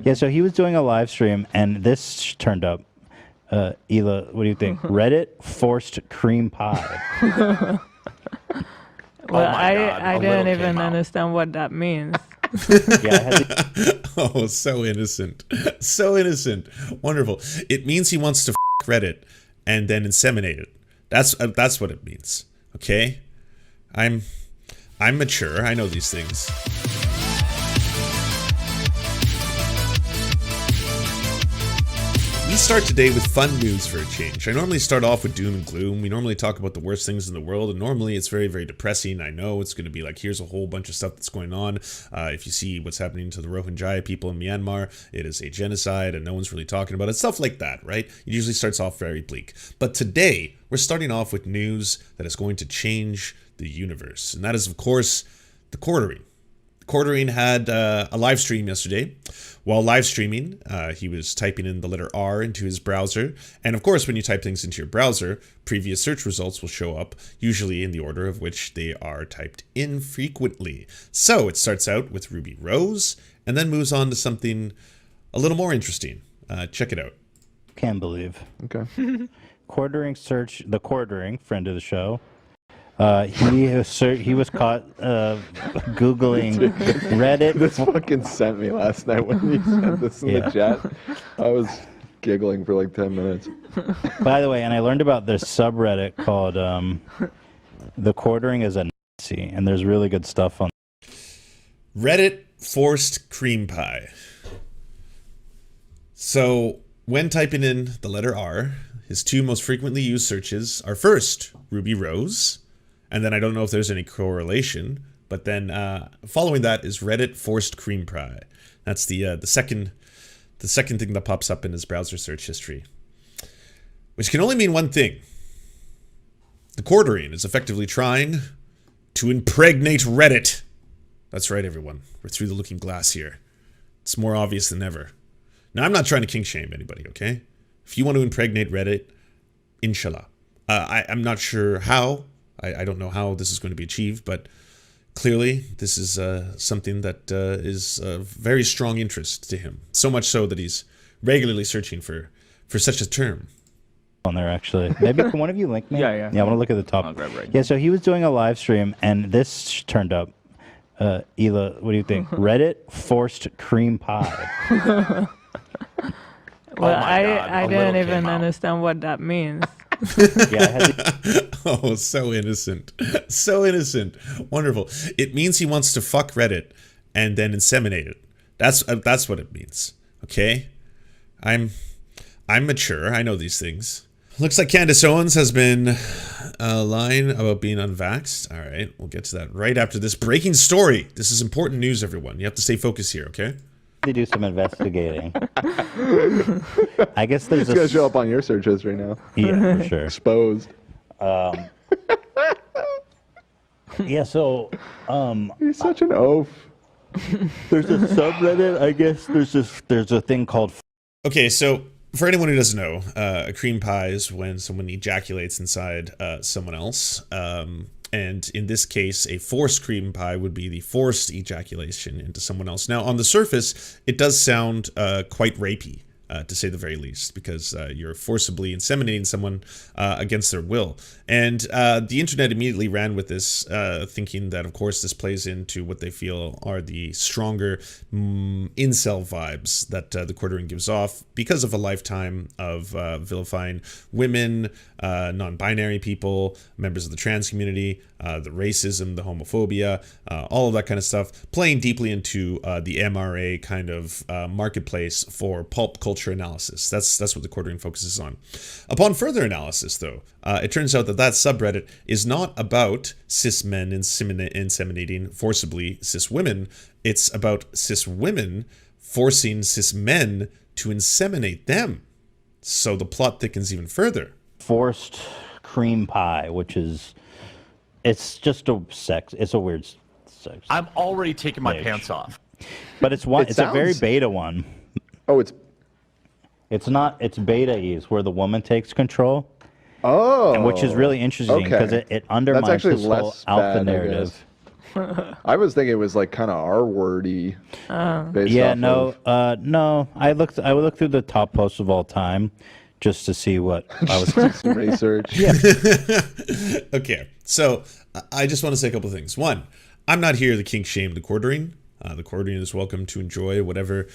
Yeah, so he was doing a live stream, and this turned up. Ela, what do you think? Reddit forced cream pie. Well, I didn't even understand what that means. Yeah, I had to... Oh, so innocent. So innocent. Wonderful. It means he wants to f Reddit and then inseminate it. That's what it means. Okay? I'm mature. I know these things. We start today with fun news for a change. I normally start off with doom and gloom. We normally talk about the worst things in the world, and normally it's very, very depressing. I know it's going to be like, here's a whole bunch of stuff that's going on. If you see what's happening to the Rohingya people in Myanmar, it is a genocide, and no one's really talking about it. Stuff like that, right? It usually starts off very bleak. But today, we're starting off with news that is going to change the universe, and that is, of course, the quartering. Quartering had a live stream yesterday. While live streaming, he was typing in the letter R into his browser. And of course, when you type things into your browser, previous search results will show up, usually in the order of which they are typed in frequently. So it starts out with Ruby Rose and then moves on to something a little more interesting. Check it out. Can't believe. Okay. Quartering search, the Quartering, friend of the show. He was caught Googling Reddit. This fucking sent me last night when you sent this in the chat. I was giggling for like 10 minutes. By the way, and I learned about this subreddit called The Quartering is a Nazi, and there's really good stuff on Reddit forced cream pie. So when typing in the letter R, his two most frequently used searches are first Ruby Rose, and then I don't know if there's any correlation, but then following that is Reddit forced cream pie. That's the second thing that pops up in his browser search history, which can only mean one thing. The Quartering is effectively trying to impregnate Reddit. That's right, everyone. We're through the looking glass here. It's more obvious than ever. Now, I'm not trying to kink shame anybody, okay? If you want to impregnate Reddit, inshallah. I'm not sure how. I don't know how this is going to be achieved, but clearly this is something that is of very strong interest to him. So much so that he's regularly searching for such a term. on there, actually. Maybe can one of you link me? Yeah. Yeah, I want to look at the top. I'll grab right Yeah, so he was doing a live stream, and this turned up. Ela, what do you think? Reddit forced cream pie. Well, I didn't even understand what that means. Yeah, I had to... Oh, so innocent. So innocent. Wonderful. It means he wants to fuck Reddit and then inseminate it. That's what it means. Okay? I'm mature. I know these things. Looks like Candace Owens has been lying about being unvaxxed. All right, we'll get to that right after this breaking story. This is important news, everyone. You have to stay focused here, okay? to do some investigating. I guess there's It's gonna show up on your search history now. Yeah, for sure. Exposed. Yeah, so You're such an oaf. there's a subreddit. I guess there's a thing called. Okay, so for anyone who doesn't know, a cream pie is when someone ejaculates inside someone else. And in this case, a forced cream pie would be the forced ejaculation into someone else. Now, on the surface, it does sound quite rapey, to say the very least, because you're forcibly inseminating someone against their will. And the internet immediately ran with this, thinking that, of course, this plays into what they feel are the stronger incel vibes that the Quartering gives off because of a lifetime of vilifying women, non-binary people, members of the trans community, the racism, the homophobia, all of that kind of stuff, playing deeply into the MRA kind of marketplace for pulp culture analysis. That's what the Quartering focuses on. Upon further analysis, though, it turns out that subreddit is not about cis men inseminating forcibly cis women. It's about cis women forcing cis men to inseminate them. So the plot thickens even further. Forced cream pie, which is, it's just a sex. It's a weird sex. I'm already taking my pants off. But it's one. It It's a very sounds- beta one. Oh, it's. It's not. It's beta is where the woman takes control. Oh. And which is really interesting because okay. it undermines actually this whole less alpha bad, I narrative. I was thinking it was like kind of R-wordy. Yeah, no, no. I would look through the top posts of all time just to see what I was. Some research. Yeah. Okay, so I just want to say a couple of things. One, I'm not here to kink shame the quartering. The quartering is welcome to enjoy whatever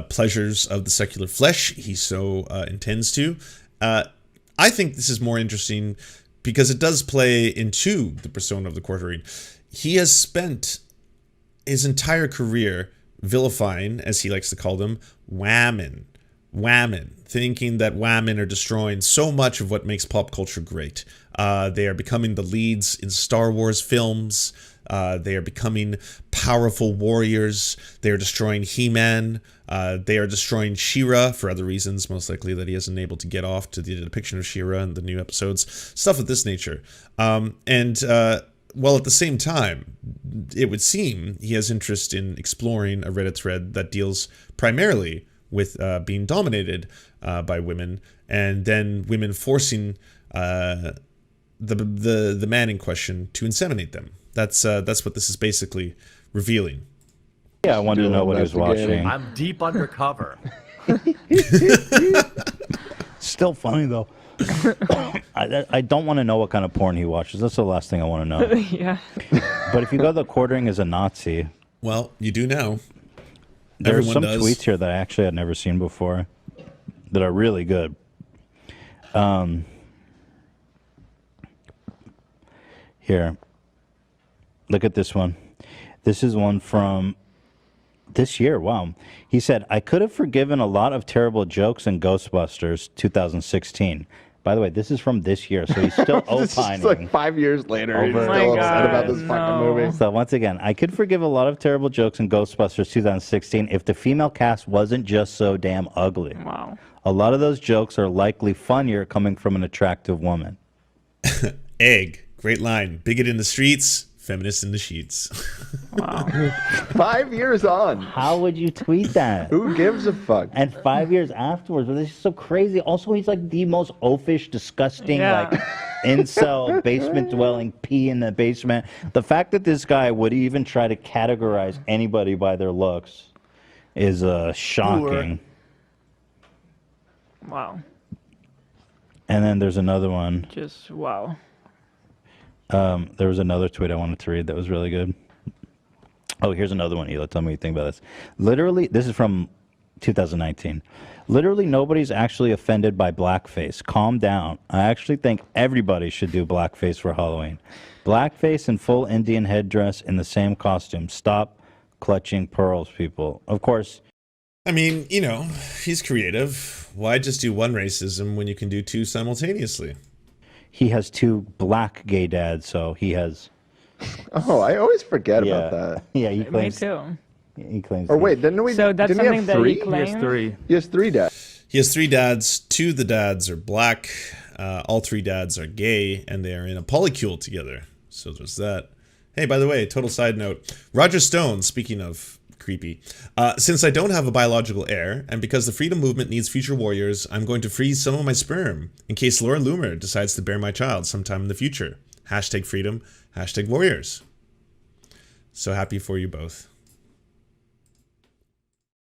pleasures of the secular flesh he so intends to. I think this is more interesting because it does play into the persona of the quartering. He has spent his entire career vilifying, as he likes to call them, whammon, thinking that whammon are destroying so much of what makes pop culture great. They are becoming the leads in Star Wars films. They are becoming powerful warriors. They are destroying He-Man. They are destroying She-Ra for other reasons, most likely that he isn't able to get off to the depiction of She-Ra in the new episodes. Stuff of this nature. While at the same time, it would seem he has interest in exploring a Reddit thread that deals primarily with being dominated by women, and then women forcing the man in question to inseminate them. That's what this is basically revealing. Yeah, I wanted to know what he was watching. I'm deep undercover. Still funny though. I don't want to know what kind of porn he watches. That's the last thing I want to know. Yeah. But if you go, the quartering is a Nazi. Well, you do now. There's Everyone some does. tweets here that I actually had never seen before that are really good. Here, look at this one. This is one from this year. Wow. He said, I could have forgiven a lot of terrible jokes in Ghostbusters 2016. By the way, this is from this year, so he's still This opining. is like 5 years later. He's Over- still Oh my upset about God, this fucking no. movie. So once again, I could forgive a lot of terrible jokes in Ghostbusters 2016 if the female cast wasn't just so damn ugly. Wow. A lot of those jokes are likely funnier coming from an attractive woman. Egg. Great line. Bigot in the streets, feminist in the sheets. Wow. 5 years on. How would you tweet that? Who gives a fuck? And 5 years afterwards, but this is so crazy. Also, he's like the most oafish, disgusting, Yeah. like incel, basement dwelling, pee in the basement. The fact that this guy would even try to categorize anybody by their looks is shocking. Wow. And then there's another one. Just wow. There was another tweet I wanted to read that was really good. Oh, here's another one, Ela. Tell me what you think about this. Literally, this is from 2019. Literally, nobody's actually offended by blackface. Calm down. I actually think everybody should do blackface for Halloween. Blackface and full Indian headdress in the same costume. Stop clutching pearls, people. Of course. I mean, you know, he's creative. Why just do one racism when you can do two simultaneously? He has two black gay dads, so he has. Oh, I always forget about that. Yeah, he Me claims. too. He claims. Or wait, didn't we? So that's didn't he something have that three? he claims. He has three. He has 3 dads. He has 3 dads. 2 of the dads are black. All 3 dads are gay, and they are in a polycule together. So there's that. Hey, by the way, total side note. Roger Stone, speaking of creepy, since I don't have a biological heir, and because the freedom movement needs future warriors, I'm going to freeze some of my sperm in case Laura Loomer decides to bear my child sometime in the future. Hashtag freedom, hashtag warriors. So happy for you both.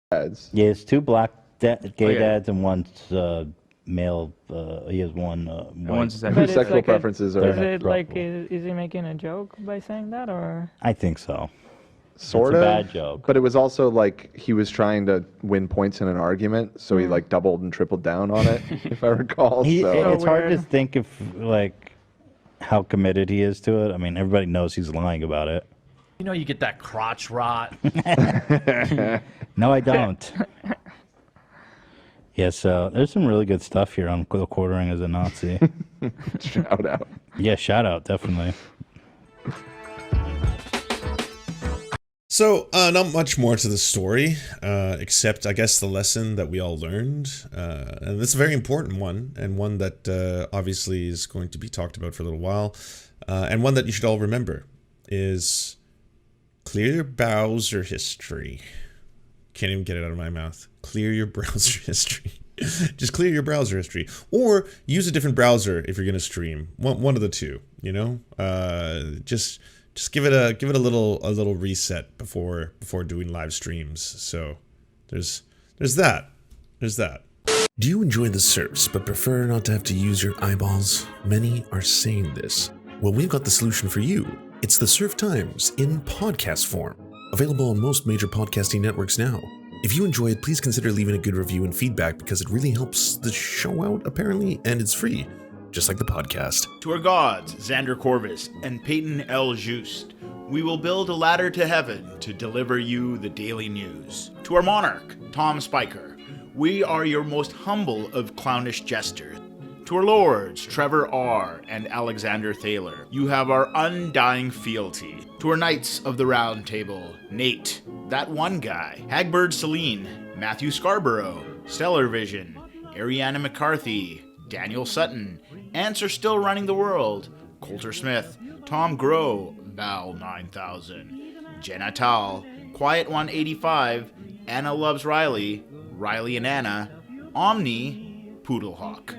Dads. Yeah, it's 2 black gay yeah. dads and one's male. He has one white. One's But Whose it's sexual like preferences Is are it like, Ruffle. is he making a joke by saying that, or? I think so. sort It's of a bad joke. But it was also like he was trying to win points in an argument, so he like doubled and tripled down on it, if I recall. So. It's hard to weird. think if like how committed he is to it. I mean, everybody knows he's lying about it. You know, you get that crotch rot. No, I don't. Yeah, so there's some really good stuff here on the quartering as a Nazi. Shout out. Yeah, shout out, definitely. So, not much more to the story, except, I guess, the lesson that we all learned. And it's a very important one, and one that obviously is going to be talked about for a little while. And one that you should all remember is clear your browser history. Can't even get it out of my mouth. Clear your browser history. Just clear your browser history. Or use a different browser if you're going to stream. One of the two, you know? Just just give it a little reset before doing live streams. So there's that. There's that. Do you enjoy the Serfs but prefer not to have to use your eyeballs? Many are saying this. Well, we've got the solution for you. It's the Serf Times in podcast form, available on most major podcasting networks now. If you enjoy it, please consider leaving a good review and feedback because it really helps the show out, apparently, and it's free, just like the podcast. To our gods, Xander Corvus and Peyton L. Just, we will build a ladder to heaven to deliver you the daily news. To our monarch, Tom Spiker, we are your most humble of clownish jesters. To our lords, Trevor R. and Alexander Thaler, you have our undying fealty. To our knights of the round table, Nate, that one guy, Hagbird Celine, Matthew Scarborough, Stellar Vision, Ariana McCarthy, Daniel Sutton, Ants Are Still Running the World, Coulter Smith, Tom Groh, Val 9000, Jenna Tal, Quiet 185, Anna Loves Riley, Riley and Anna, Omni, Poodlehawk,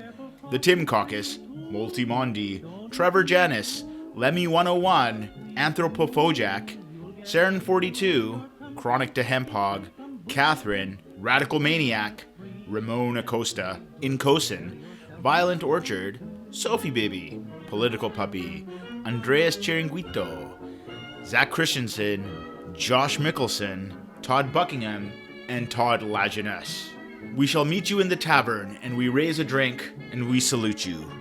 The Tim Caucus, Multimondi, Trevor Janis, Lemmy 101, Anthropophojak, Saren 42, Chronic to Hemphog, Catherine, Radical Maniac, Ramon Acosta, Incosin, Violent Orchard, Sophie Baby, Political Puppy, Andreas Chiringuito, Zach Christensen, Josh Mickelson, Todd Buckingham, and Todd Lajeunesse. We shall meet you in the tavern, and we raise a drink, and we salute you.